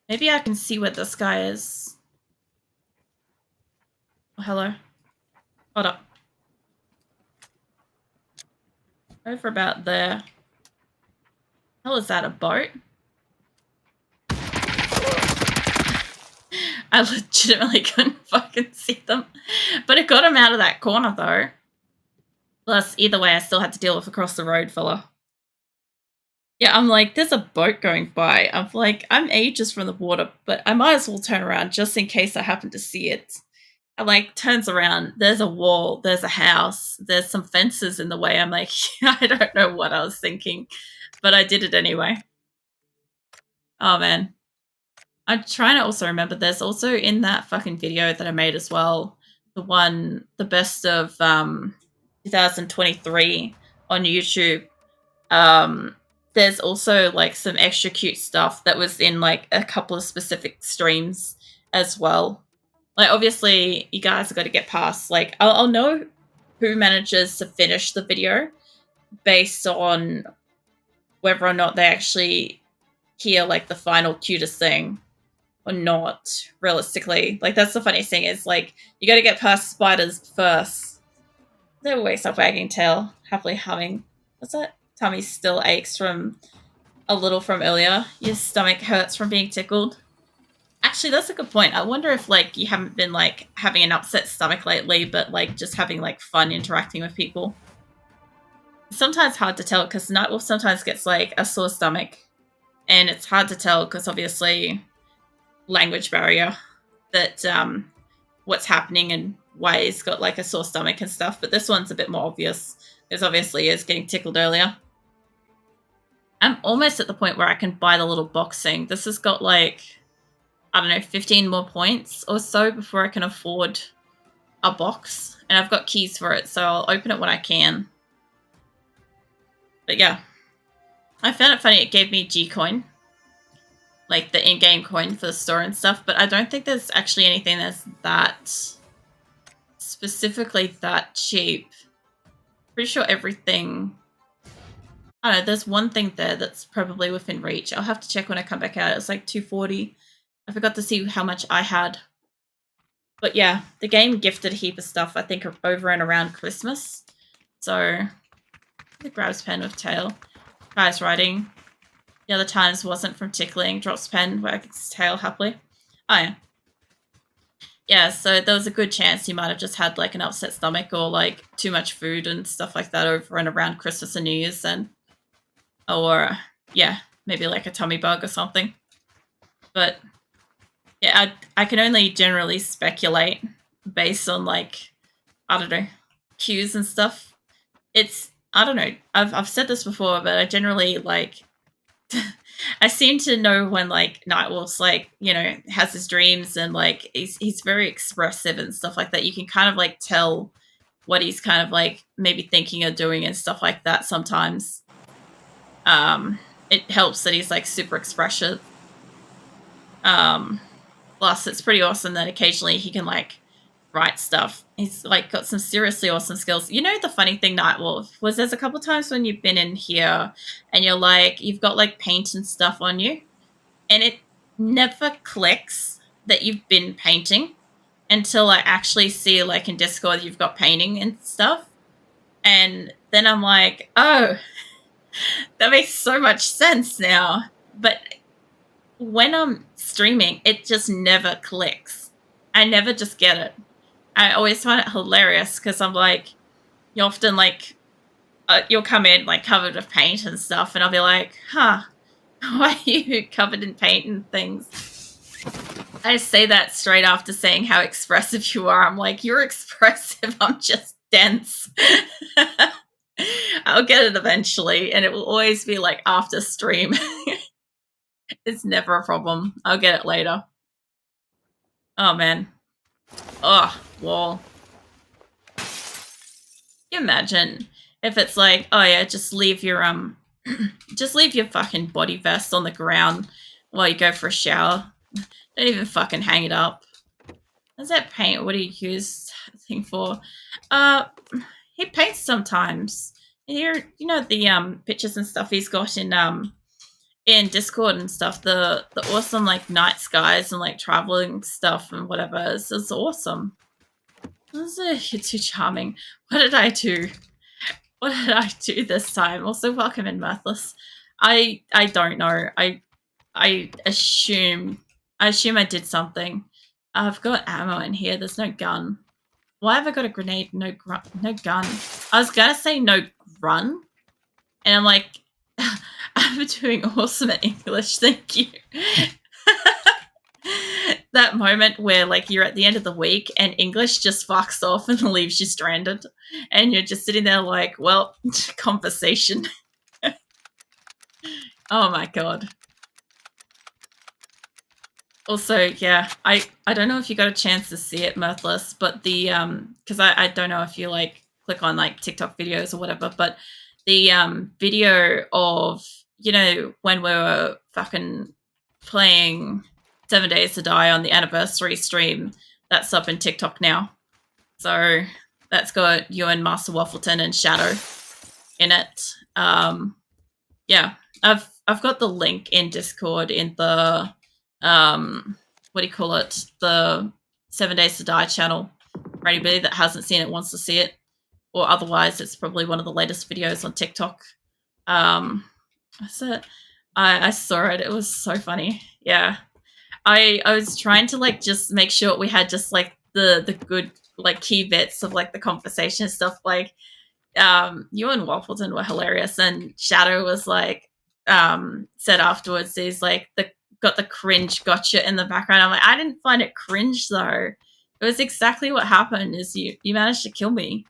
Maybe I can see where this guy is. Oh, hello. Hold up. Over about there. Hell, is that a boat? I legitimately couldn't fucking see them. But it got him out of that corner, though. Plus, either way, I still had to deal with across the road fella. Yeah, I'm like, there's a boat going by. I'm like, I'm ages from the water, but I might as well turn around just in case I happen to see it. I like turns around. There's a wall. There's a house. There's some fences in the way. I'm like, I don't know what I was thinking, but I did it anyway. Oh man, I'm trying to also remember. There's also in that fucking video that I made as well, the best of 2023 on YouTube. Um, there's also like some extra cute stuff that was in like a couple of specific streams as well. Like obviously you guys have got to get past like I'll know who manages to finish the video based on whether or not they actually hear like the final cutest thing or not realistically. Like that's the funniest thing is like you got to get past spiders first. They always stop wagging tail, happily humming. What's that? Tummy still aches from a little from earlier. Your stomach hurts from being tickled. Actually, that's a good point. I wonder if like you haven't been like having an upset stomach lately, but like just having like fun interacting with people. It's sometimes hard to tell because Nightwolf sometimes gets like a sore stomach, and it's hard to tell because obviously language barrier that what's happening and why he's got like a sore stomach and stuff. But this one's a bit more obvious because obviously he's getting tickled earlier. I'm almost at the point where I can buy the little box thing. This has got like I don't know, 15 more points or so before I can afford a box. And I've got keys for it, so I'll open it when I can. But yeah, I found it funny. It gave me G coin, like the in-game coin for the store and stuff. But I don't think there's actually anything that's that specifically that cheap. Pretty sure everything. I don't know. There's one thing there that's probably within reach. I'll have to check when I come back out. It's like 240. I forgot to see how much I had. But yeah, the game gifted a heap of stuff, I think, over and around Christmas. So, the grabs pen with tail. Tries riding. The other times wasn't from tickling. Drops pen, wags its tail happily. Oh, yeah. Yeah, so there was a good chance you might have just had like an upset stomach or like too much food and stuff like that over and around Christmas and New Year's, and or yeah, maybe like a tummy bug or something. But yeah, I can only generally speculate based on like I don't know cues and stuff. It's I don't know. I've said this before, but I generally like I seem to know when like Nightwolf's like, has his dreams and like he's very expressive and stuff like that. You can kind of like tell what he's kind of like maybe thinking or doing and stuff like that sometimes. It helps that he's like super expressive. Um Plus it's pretty awesome that occasionally he can like write stuff. He's like got some seriously awesome skills. You know the funny thing, Nightwolf, was there's a couple times when you've been in here and you're like you've got like paint and stuff on you, and it never clicks that you've been painting until I actually see like in Discord you've got painting and stuff. And then I'm like, oh, that makes so much sense now. But when I'm streaming, it just never clicks. I never just get it. I always find it hilarious because I'm like, you often like, you'll come in like covered with paint and stuff, and I'll be like, huh, why are you covered in paint and things? I say that straight after saying how expressive you are. I'm like, you're expressive, I'm just dense. I'll get it eventually, and it will always be like after stream. It's never a problem. I'll get it later. Oh man. Oh, wall. Can you imagine if it's like, oh yeah, just leave your just leave your fucking body vest on the ground while you go for a shower. Don't even fucking hang it up. How's that paint? What do you use that thing for? Uh, he paints sometimes. Here, you know the pictures and stuff he's got in in Discord and stuff, the awesome like night skies and like traveling stuff and whatever. It's awesome. You're too charming. What did I do? What did I do this time? Also, welcome in, Mirthless. I don't know. I assume I did something. I've got ammo in here. There's no gun. Why have I got a grenade? No gun. I was gonna say no run, and I'm like, I'm doing awesome at English. Thank you. That moment where like you're at the end of the week and English just fucks off and leaves you stranded, and you're just sitting there like, well, conversation. Oh my god. Also, yeah, I don't know if you got a chance to see it, Mirthless, but the because I don't know if you like click on like TikTok videos or whatever, but the video of, you know, when we were fucking playing 7 Days to Die on the anniversary stream, that's up in TikTok now. So that's got you and Master Waffleton and Shadow in it. Yeah, I've got the link in Discord in the what do you call it? The 7 Days to Die channel. For anybody that hasn't seen it, wants to see it, or otherwise, it's probably one of the latest videos on TikTok. So I saw it. It was so funny. Yeah, I was trying to like just make sure we had just like the good like key bits of like the conversation stuff. Like you and Waffleton were hilarious, and Shadow was like said afterwards, he's like got the cringe gotcha in the background. I'm like, I didn't find it cringe though. It was exactly what happened. Is you managed to kill me.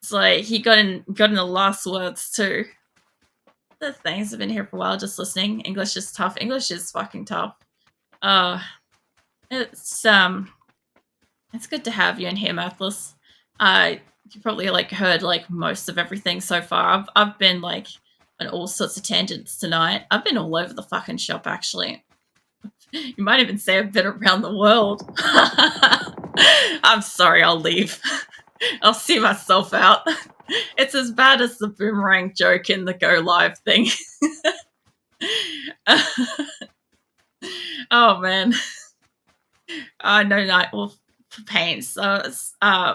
It's like he got in the last words too. The things have been here for a while, just listening. English is tough. English is fucking tough. Uh, it's good to have you in here, Mirthless. You probably like heard like most of everything so far. I've been like on all sorts of tangents tonight. I've been all over the fucking shop actually. You might even say I've been around the world. I'm sorry, I'll leave. I'll see myself out. It's as bad as the boomerang joke in the Go Live thing. Oh man. No Nightwolf paint. So it's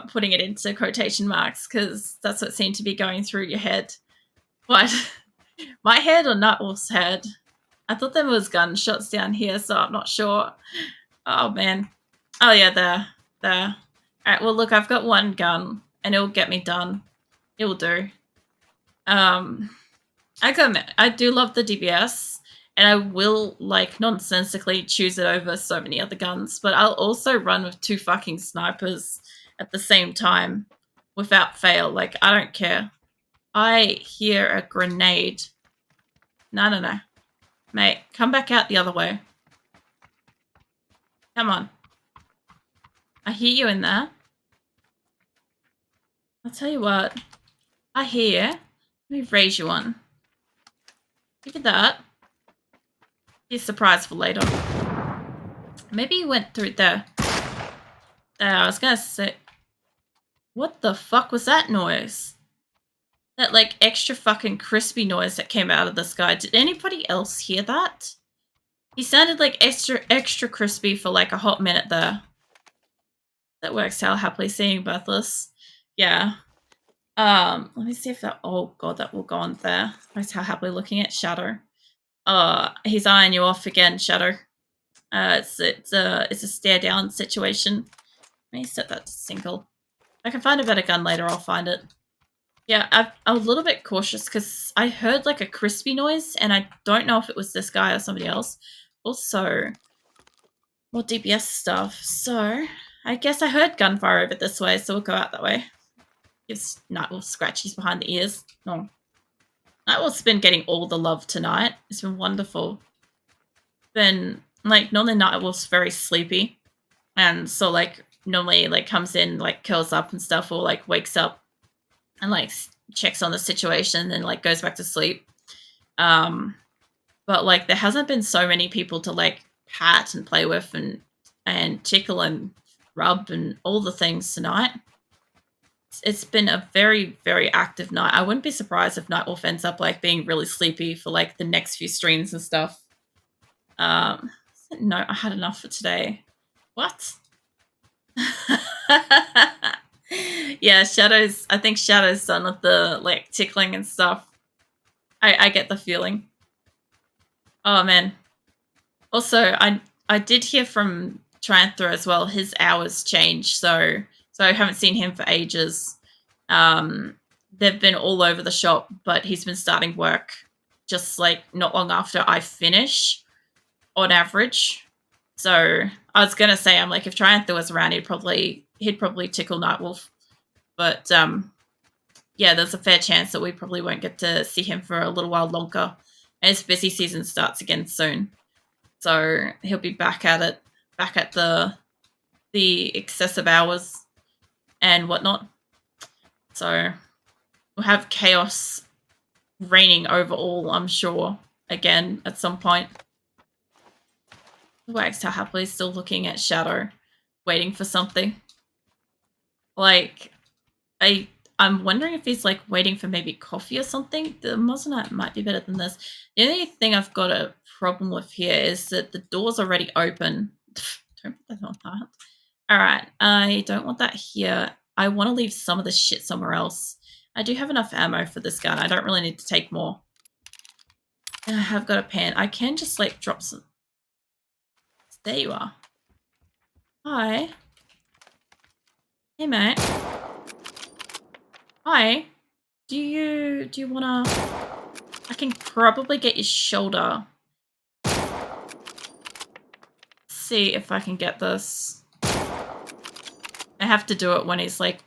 putting it into quotation marks because that's what seemed to be going through your head. What? My head or Nightwolf's head? I thought there was gunshots down here, so I'm not sure. Oh man. Oh yeah, there. Alright, well look, I've got one gun and it'll get me done. It will do. I do love the DBS, and I will like nonsensically choose it over so many other guns, but I'll also run with 2 fucking snipers at the same time without fail. Like, I don't care. I hear a grenade. No. Mate, come back out the other way. Come on. I hear you in there. I'll tell you what. I hear you. Let me raise you one. Look at that. Be a surprise for later. Maybe he went through there. I was gonna say... What the fuck was that noise? That, like, extra fucking crispy noise that came out of this guy. Did anybody else hear that? He sounded, like, extra crispy for, like, a hot minute there. That works out happily seeing Breathless. Yeah. Let me see if that... Oh, God, that will go on there. That's how happily looking at Shadow. He's eyeing you off again, Shadow. It's a stare down situation. Let me set that to single. If I can find a better gun later, I'll find it. Yeah, I'm a little bit cautious because I heard like a crispy noise and I don't know if it was this guy or somebody else. Also, more DPS stuff. So, I guess I heard gunfire over this way, so we'll go out that way. Gives Nightwolf scratchies behind the ears. No. Nightwolf's been getting all the love tonight. It's been wonderful. Been, like, normally Nightwolf's very sleepy. And so, like, normally, like, comes in, like, curls up and stuff, or, like, wakes up and, like, checks on the situation and then, like, goes back to sleep. But, like, there hasn't been so many people to, like, pat and play with and tickle and rub and all the things tonight. it's been a very, very active night. I wouldn't be surprised if Nightwolf ends up like being really sleepy for like the next few streams and stuff. No, I had enough for today. What? Yeah, Shadow's. I think Shadow's done with the like tickling and stuff. I get the feeling. Oh man. Also, I did hear from Tranther as well. His hours changed, so I haven't seen him for ages. They've been all over the shop, but he's been starting work just like not long after I finish, on average. So I was gonna say, I'm like, if Trianther was around, he'd probably tickle Nightwolf. But yeah, there's a fair chance that we probably won't get to see him for a little while longer. And his busy season starts again soon. So he'll be back at it, back at the excessive hours and whatnot. So we'll have chaos reigning over all, I'm sure, again at some point. Waxtail happily still looking at Shadow, waiting for something. Like, I'm wondering if he's like waiting for maybe coffee or something. The Moissanite might be better than this. The only thing I've got a problem with here is that the door's already open. Don't put that on that. Alright, I don't want that here. I want to leave some of this shit somewhere else. I do have enough ammo for this gun. I don't really need to take more. And I have got a pan. I can just like drop some. There you are. Hi. Hey mate. Hi. Do you wanna... I can probably get your shoulder. See if I can get this. I have to do it when he's like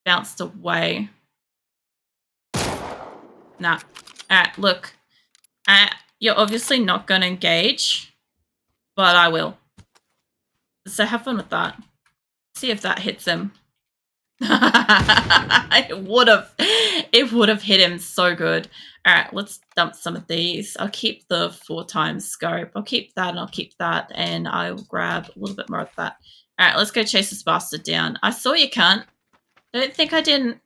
bounced away. Nah. Alright, look. You're obviously not gonna engage, but I will. So have fun with that. See if that hits him. It would have hit him so good. All right, let's dump some of these. I'll keep the 4x scope. I'll keep that and I'll keep that, and I will grab a little bit more of that. All right, let's go chase this bastard down. I saw you, cunt. Don't think I didn't.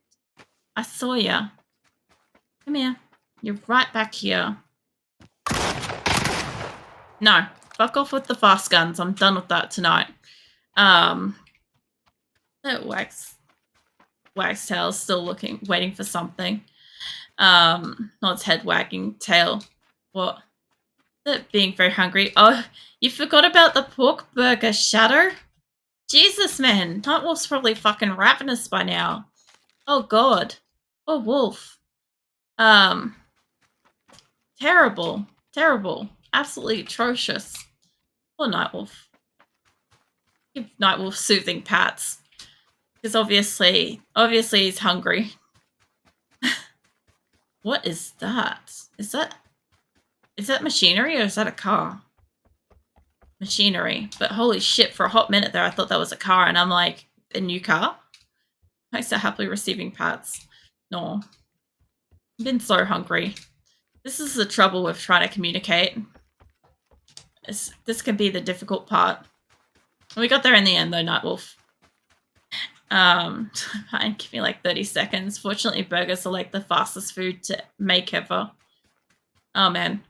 I saw you. Come here. You're right back here. No, fuck off with the fast guns. I'm done with that tonight. Waxtail's still looking, waiting for something. Not its head wagging tail. What? Being very hungry. Oh, you forgot about the pork burger, Shadow? Jesus, man. Nightwolf's probably fucking ravenous by now. Oh, God. Oh, wolf. Terrible. Terrible. Absolutely atrocious. Poor Nightwolf. Give Nightwolf soothing pats. Because obviously he's hungry. What is that? Is that machinery or is that a car? Machinery. But holy shit, for a hot minute there I thought that was a car, and I'm like, a new car? Thanks to happily receiving pats. No. I've been so hungry. This is the trouble with trying to communicate. This can be the difficult part. We got there in the end though, Nightwolf. Fine, give me like 30 seconds. Fortunately, burgers are like the fastest food to make ever. Oh man.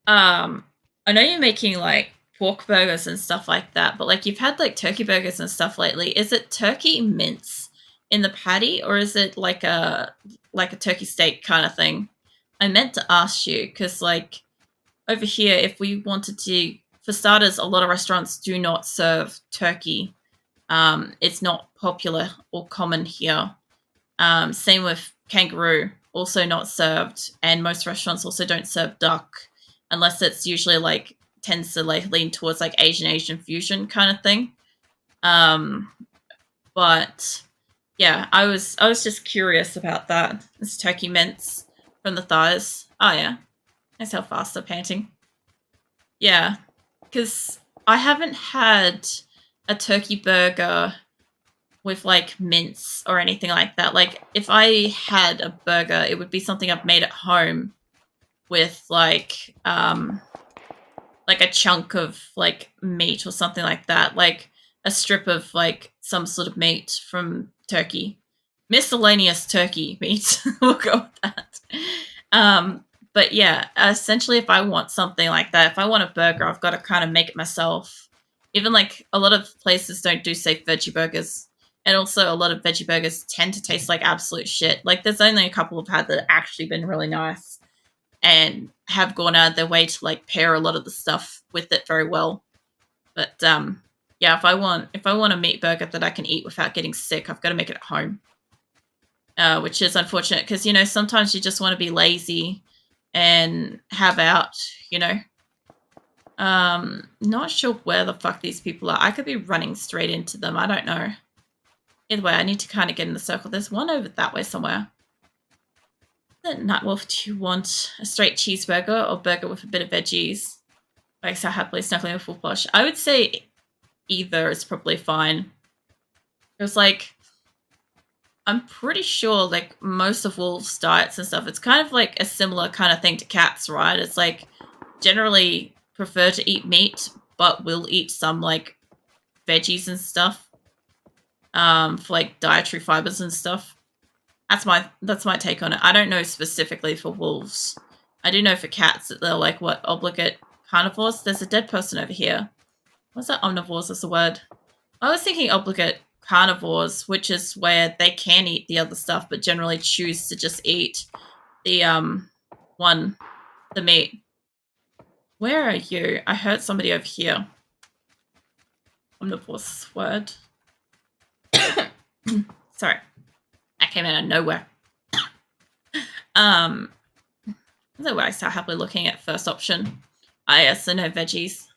I know you're making like pork burgers and stuff like that, but like you've had like turkey burgers and stuff lately. Is it turkey mince in the patty, or is it like a turkey steak kind of thing? I meant to ask you because like over here, if we wanted to, for starters, a lot of restaurants do not serve turkey. It's not popular or common here. Same with kangaroo, also not served, and most restaurants also don't serve duck unless it's usually like tends to like lean towards like Asian fusion kind of thing. But yeah, I was just curious about that. This turkey mince from the thighs. Oh yeah, that's how fast they're panting. Yeah, because I haven't had a turkey burger with like mince or anything like that. Like if I had a burger, it would be something I've made at home with like a chunk of like meat or something like that. Like a strip of like some sort of meat from turkey. Miscellaneous turkey meat. We'll go with that. But yeah, essentially, if I want something like that, if I want a burger, I've got to kind of make it myself. Even like a lot of places don't do safe veggie burgers. And also, a lot of veggie burgers tend to taste like absolute shit. Like, there's only a couple I've had that have actually been really nice and have gone out of their way to like pair a lot of the stuff with it very well. But yeah, if I want a meat burger that I can eat without getting sick, I've got to make it at home. Which is unfortunate because, you know, sometimes you just want to be lazy and have out, you know. Not sure where the fuck these people are. I could be running straight into them. I don't know. Either way, I need to kind of get in the circle. There's one over that way somewhere. Nightwolf, do you want a straight cheeseburger or burger with a bit of veggies? Like so happily snuggling a full plush. I would say either is probably fine. It was like, I'm pretty sure like most of wolves' diets and stuff, it's kind of like a similar kind of thing to cats, right? It's like generally prefer to eat meat, but will eat some like veggies and stuff. For like dietary fibers and stuff. That's my take on it. I don't know specifically for wolves. I do know for cats that they're like what, obligate carnivores? There's a dead person over here. What's that? Omnivores is the word. I was thinking obligate carnivores, which is where they can eat the other stuff, but generally choose to just eat the the meat. Where are you? I heard somebody over here. Omnivores word. Sorry. I came out of nowhere. That's why I start happily looking at first option. Yes, so no veggies.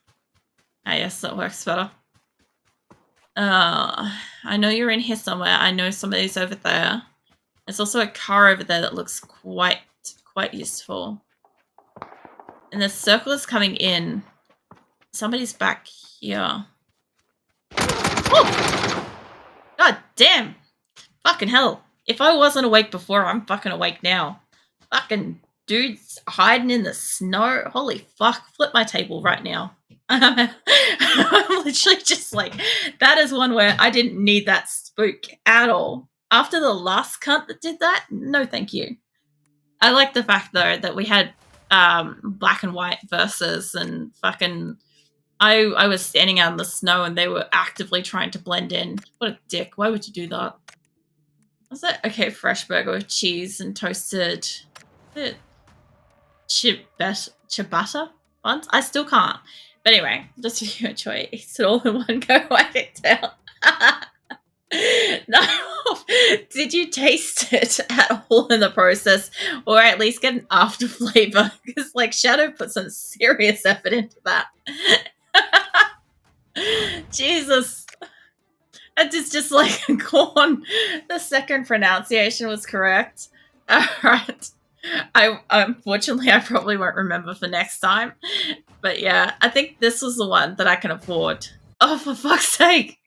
Yes, that works better. I know you're in here somewhere. I know somebody's over there. There's also a car over there that looks quite useful. And the circle is coming in. Somebody's back here. Oh! God damn! Fucking hell. If I wasn't awake before, I'm fucking awake now. Fucking dudes hiding in the snow. Holy fuck. Flip my table right now. I'm literally just like, that is one where I didn't need that spook at all. After the last cunt that did that, no thank you. I like the fact though that we had black and white versus and fucking I was standing out in the snow and they were actively trying to blend in. What a dick. Why would you do that? What's that? Okay, fresh burger with cheese and toasted ciabatta buns? I still can't. But anyway, just if you enjoy, eat it all in one go, I can tell. No, did you taste it at all in the process, or at least get an after flavor? Because like Shadow put some serious effort into that. Jesus, it is just like corn. The second pronunciation was correct. All right. I unfortunately I probably won't remember for next time, but yeah, I think this was the one that I can afford. Oh, for fuck's sake!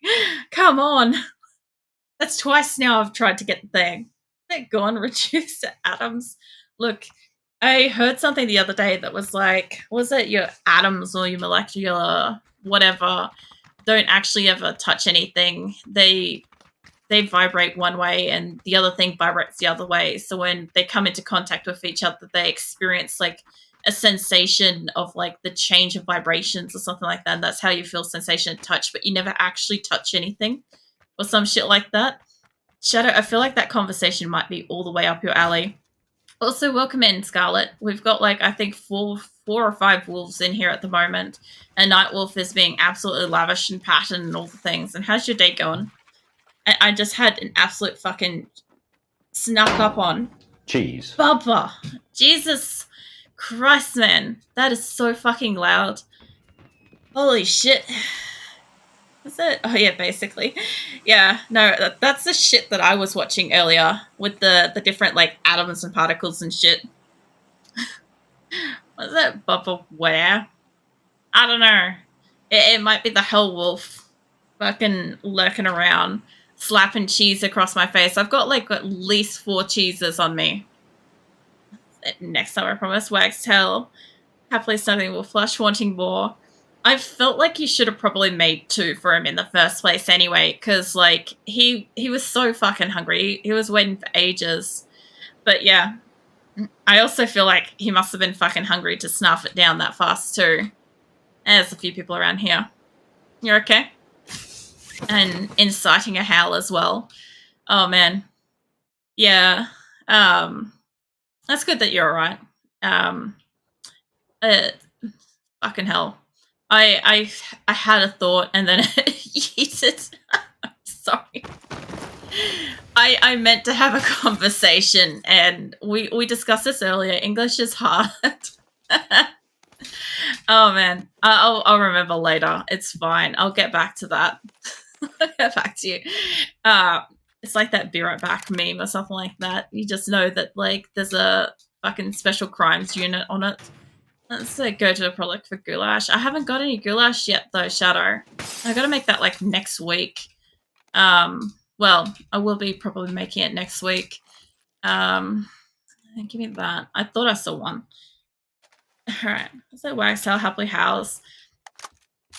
Come on. That's twice now I've tried to get the thing. They're gone, reduced to atoms. Look, I heard something the other day that was like, was it your atoms or your molecular whatever don't actually ever touch anything. They vibrate one way and the other thing vibrates the other way. So when they come into contact with each other, they experience like a sensation of like the change of vibrations or something like that. And that's how you feel sensation of touch, but you never actually touch anything. Or some shit like that. Shadow, I feel like that conversation might be all the way up your alley. Also, welcome in, Scarlet. We've got like, I think, four or five wolves in here at the moment. And Nightwolf is being absolutely lavish and patterned and all the things. And how's your day going? I just had an absolute fucking snuck up on. Cheese. Bubba. Jesus Christ, man. That is so fucking loud. Holy shit. Is it? Oh yeah, basically. Yeah, no, that's the shit that I was watching earlier with the different like atoms and particles and shit. Was that Bubba where? I don't know. It might be the Hell Wolf fucking lurking around, slapping cheese across my face. I've got like at least 4 cheeses on me. Next time I promise, Wag's tail. Happily something will flush, wanting more. I felt like you should have probably made 2 for him in the first place anyway, because like he was so fucking hungry. He was waiting for ages. But yeah, I also feel like he must have been fucking hungry to snuff it down that fast too. There's a few people around here. You're okay? And inciting a howl as well. Oh man. Yeah. That's good that you're alright. Um uh, fucking hell. I had a thought and then it yeeted. Sorry. I meant to have a conversation and we discussed this earlier. English is hard. Oh man. I'll remember later. It's fine. I'll get back to that. I'll get back to you. It's like that be right back meme or something like that. You just know that like there's a fucking special crimes unit on it. Let's go to a product for goulash. I haven't got any goulash yet though, Shadow. I gotta make that like next week. Well, I will be probably making it next week. Give me that. I thought I saw one. Alright. So wax how happily house.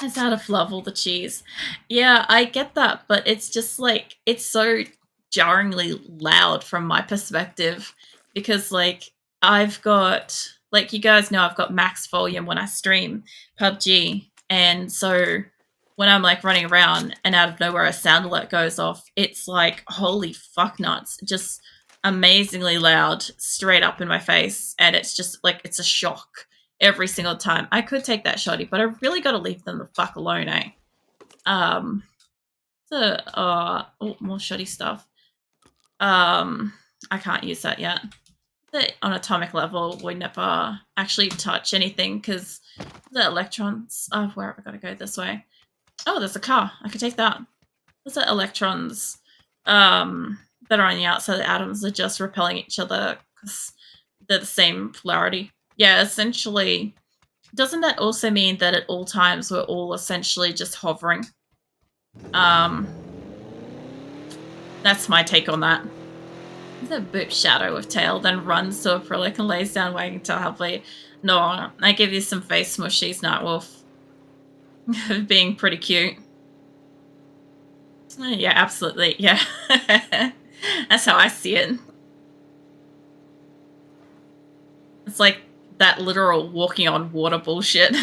It's out of love, all the cheese. Yeah, I get that, but it's just like it's so jarringly loud from my perspective because like I've got like you guys know I've got max volume when I stream PUBG, and so when I'm like running around and out of nowhere a sound alert goes off, it's like holy fuck nuts, just amazingly loud straight up in my face, and it's just like it's a shock every single time. I could take that shoddy, but I really got to leave them the fuck alone, eh? More shoddy stuff. I can't use that yet. On atomic level, we never actually touch anything because the electrons. Oh, where have I got to go? This way. Oh, there's a car. I could take that. What's the electrons? That are on the outside of the atoms are just repelling each other because they're the same polarity. Yeah, essentially. Doesn't that also mean that at all times we're all essentially just hovering? That's my take on that. The boop shadow of tail then runs to a Acrylic and lays down wagging tail happily. No, I give you some face smushies, Nightwolf. Being pretty cute. Yeah, absolutely. Yeah. That's how I see it. It's like that literal walking on water bullshit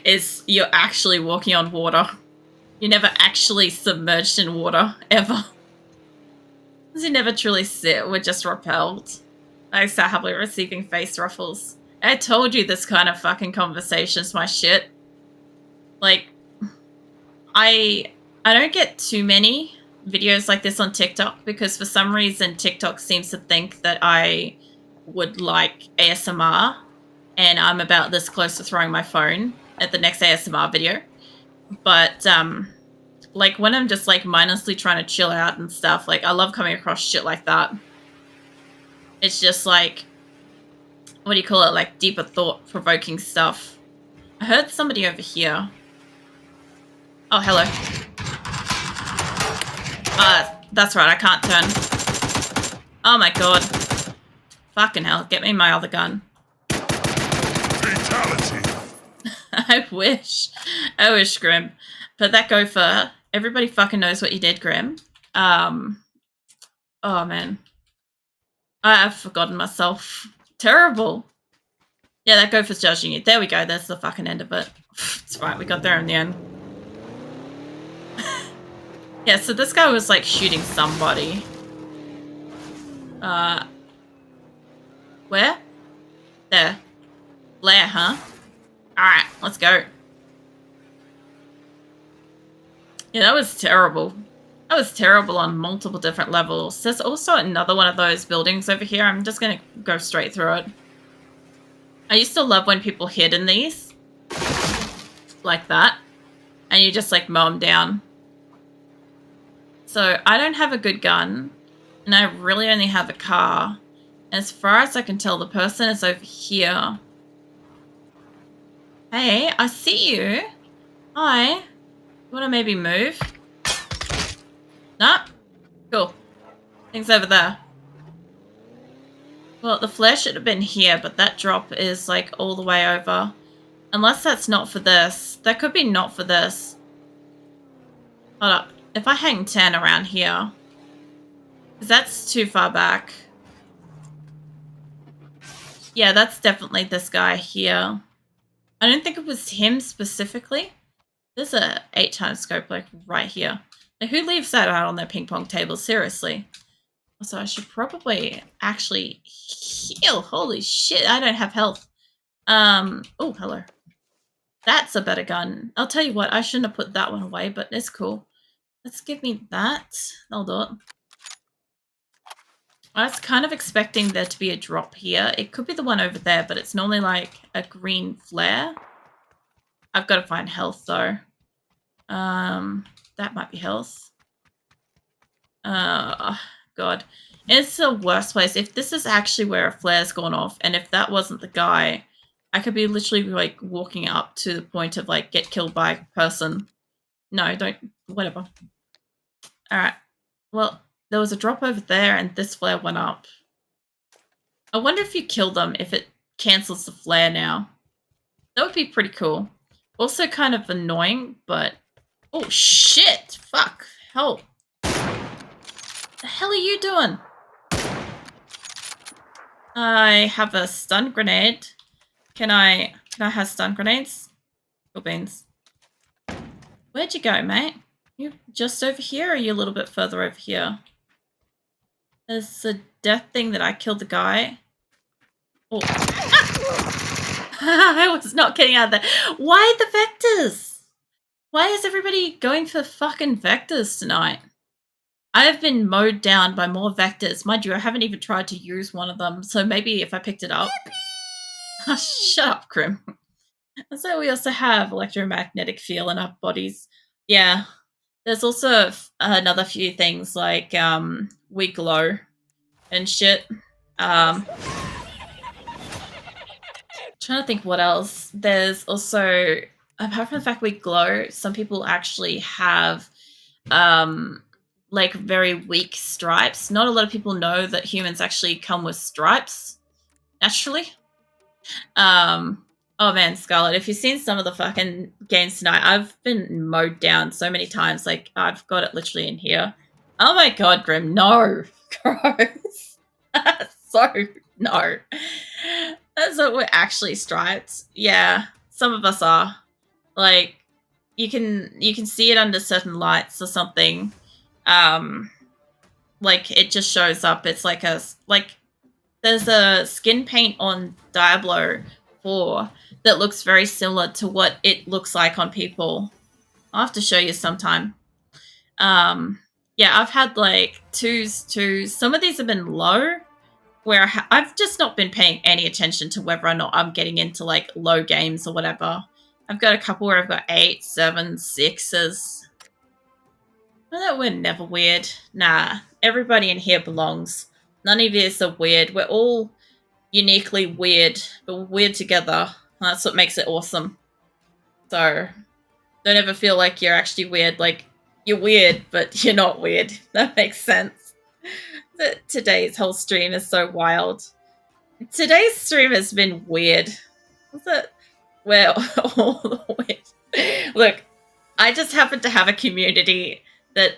is you're actually walking on water. You're never actually submerged in water, ever. Because you never truly sit, we're just repelled. I start happily receiving face ruffles. I told you this kind of fucking conversation's my shit. Like, I don't get too many videos like this on TikTok because for some reason TikTok seems to think that I would like ASMR and I'm about this close to throwing my phone at the next ASMR video. But, like, when I'm just, like, mindlessly trying to chill out and stuff, like, I love coming across shit like that. It's just, like, what do you call it? Like, deeper thought-provoking stuff. I heard somebody over here. Oh, hello. That's right, I can't turn. Oh my god. Fucking hell, get me my other gun. Fatality. I wish, Grim. But that gopher, everybody fucking knows what you did, Grim. Oh man. I've forgotten myself. Terrible. Yeah, that gopher's judging you. There we go, there's the fucking end of it. It's right, we got there in the end. Yeah, so this guy was like shooting somebody. Where? There. Blair, huh? Alright, let's go. Yeah, that was terrible. That was terrible on multiple different levels. There's also another one of those buildings over here. I'm just gonna go straight through it. I used to love when people hid in these. Like that. And you just like mow them down. So I don't have a good gun. And I really only have a car. As far as I can tell, the person is over here. Hey, I see you. Hi. You want to maybe move? Nah? Cool. Things over there. Well, the flare should have been here, but that drop is like all the way over Unless that's not for this. That could be not for this. Hold up. If I hang 10 around here, because that's too far back. Yeah, that's definitely this guy here. I don't think it was him specifically. There's a 8 times scope like right here. Now, who leaves that out on their ping pong table? Seriously. So I should probably actually heal. Holy shit, I don't have health. Oh, hello. That's a better gun. I'll tell you what, I shouldn't have put that one away, but it's cool. Let's give me that. I'll do it. I was kind of expecting there to be a drop here. It could be the one over there, but it's normally like a green flare. I've got to find health though. That might be health. God. It's the worst place. If this is actually where a flare's gone off, and if that wasn't the guy, I could be literally like walking up to the point of like get killed by a person. No, don't. Whatever. Alright. Well, there was a drop over there and this flare went up. I wonder if you kill them, if it cancels the flare now. That would be pretty cool. Also kind of annoying, but... Oh, shit! Fuck. Help. The hell are you doing? I have a stun grenade. Can I have stun grenades? Cool beans. Where'd you go, mate? You just over here, or are you a little bit further over here? There's a death thing that I killed the guy. Oh. Ah! I was not getting out of there. Why the vectors? Why is everybody going for fucking vectors tonight? I have been mowed down by more vectors. Mind you, I haven't even tried to use one of them, so maybe if I picked it up... Oh, shut up, Grim. So we also have electromagnetic field in our bodies. Yeah. There's also another few things like we glow and shit. Trying to think what else. There's also, apart from the fact we glow, some people actually have like very weak stripes. Not a lot of people know that humans actually come with stripes naturally. Oh man, Scarlett, if you've seen some of the fucking games tonight, I've been mowed down so many times. Like, I've got it literally in here. Oh my god, Grim, no. Gross. So, no. That's what we're actually striped. Yeah, some of us are. Like, you can see it under certain lights or something. Like, it just shows up. It's like there's a skin paint on Diablo 4 that looks very similar to what it looks like on people. I'll have to show you sometime. Yeah, I've had like twos. Some of these have been low, where I've just not been paying any attention to whether or not I'm getting into like low games or whatever. I've got a couple where I've got 8, 7, 6s. Well, we're never weird. Nah, everybody in here belongs. None of us are weird. We're all uniquely weird, but we're weird together. That's what makes it awesome. So, don't ever feel like you're actually weird. Like, you're weird, but you're not weird. That makes sense. Today's whole stream is so wild. Today's stream has been weird. We're all weird. Look, I just happen to have a community that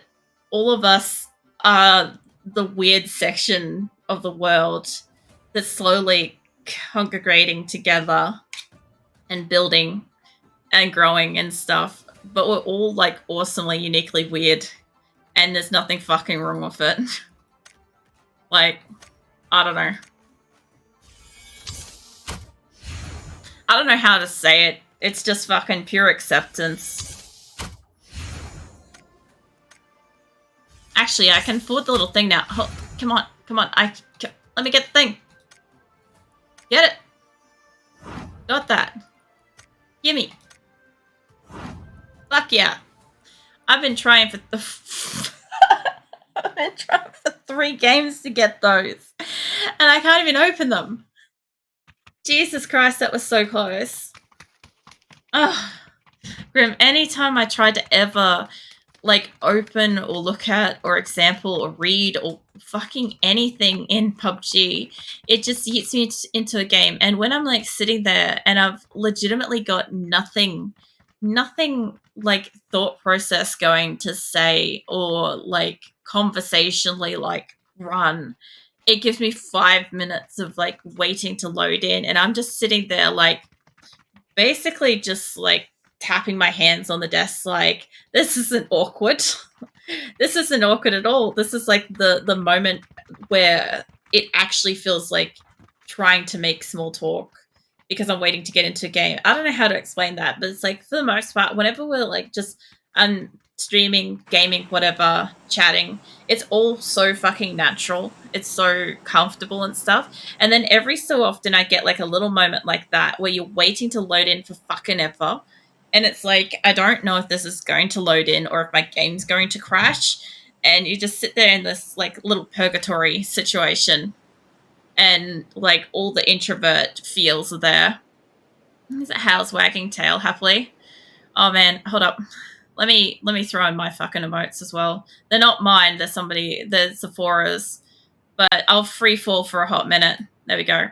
all of us are the weird section of the world that's slowly congregating together and building and growing and stuff. But we're all like awesomely, uniquely weird, and there's nothing fucking wrong with it. Like, I don't know. I don't know how to say it. It's just fucking pure acceptance. Actually, I can afford the little thing now. Oh, come on. Let me get the thing. Get it. Got that. Gimme. Fuck yeah. I've been trying for I've been trying for 3 games to get those. And I can't even open them. Jesus Christ, that was so close. Oh, Grim, anytime I tried to ever like open or look at or example or read or fucking anything in PUBG. It just gets me into a game. And when I'm like sitting there and I've legitimately got nothing like thought process going to say or like conversationally like run, it gives me 5 minutes of like waiting to load in. And I'm just sitting there like basically just like tapping my hands on the desk like this isn't awkward. This isn't awkward at all. This is like the moment where it actually feels like trying to make small talk because I'm waiting to get into a game. I don't know how to explain that, but it's like for the most part, whenever we're like just streaming, gaming, whatever, chatting, it's all so fucking natural. It's so comfortable and stuff. And then every so often I get like a little moment like that where you're waiting to load in for fucking ever. And it's like, I don't know if this is going to load in or if my game's going to crash. And you just sit there in this like little purgatory situation. And like all the introvert feels are there. Is it How's wagging tail happily? Oh man, hold up. Let me throw in my fucking emotes as well. They're not mine. They're Sephora's. But I'll free fall for a hot minute. There we go.